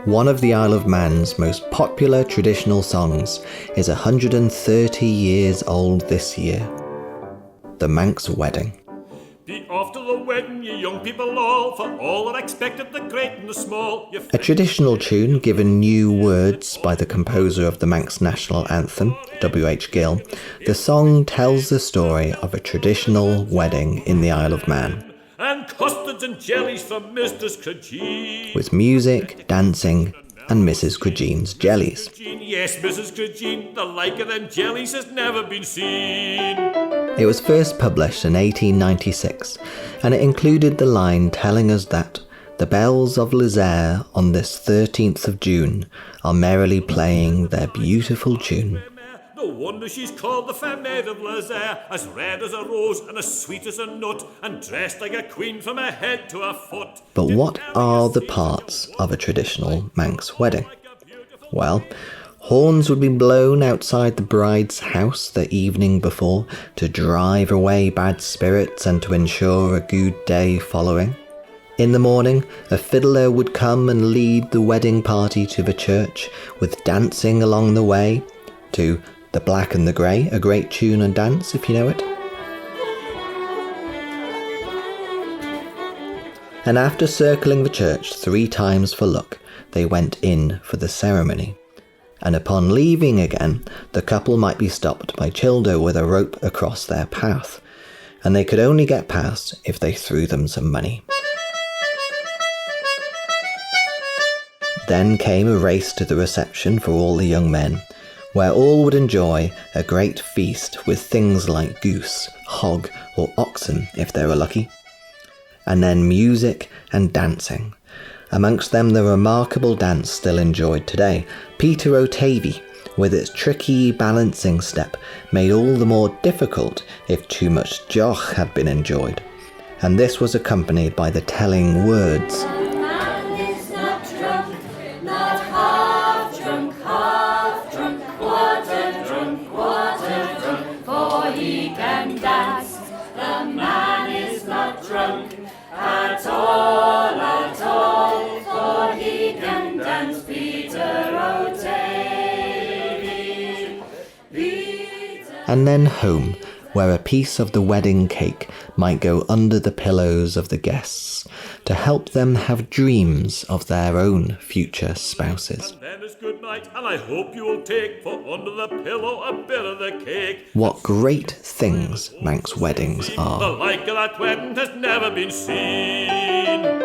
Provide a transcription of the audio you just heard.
One of the Isle of Man's most popular traditional songs is 130 years old this year. The Manx Wedding. Be off to the wedding, you young people all, for all are expected, the great and the small. A traditional tune given new words by the composer of the Manx national anthem, W.H. Gill, the song tells the story of a traditional wedding in the Isle of Man. And custards and jellies from Mistress Crageen. With music, dancing, and Mrs. Cragene's jellies. Yes, Mrs. Cragene, the like of them jellies has never been seen. It was first published in 1896, and it included the line telling us that the bells of Lezayre on this 13th of June are merrily playing their beautiful tune. No wonder she's called the fair maid of Lezayre, as red as a rose and as sweet as a nut, and dressed like a queen from her head to her foot. But what are the parts of a traditional Manx wedding? Well, horns would be blown outside the bride's house the evening before to drive away bad spirits and to ensure a good day following. In the morning, a fiddler would come and lead the wedding party to the church, with dancing along the way to The Black and the Grey, a great tune and dance if you know it. And after circling the church 3 times for luck, they went in for the ceremony. And upon leaving again, the couple might be stopped by childer with a rope across their path, and they could only get past if they threw them some money. Then came a race to the reception for all the young men, where all would enjoy a great feast with things like goose, hog, or oxen if they were lucky. And then music and dancing. Amongst them the remarkable dance still enjoyed today, Peter O'Tavy, with its tricky balancing step made all the more difficult if too much joch had been enjoyed. And this was accompanied by the telling words. And then home, where a piece of the wedding cake might go under the pillows of the guests to help them have dreams of their own future spouses. And then it's good night, and I hope you will take for under the pillow a bit of the cake. What great things Manx weddings are. The like of that wedding has never been seen.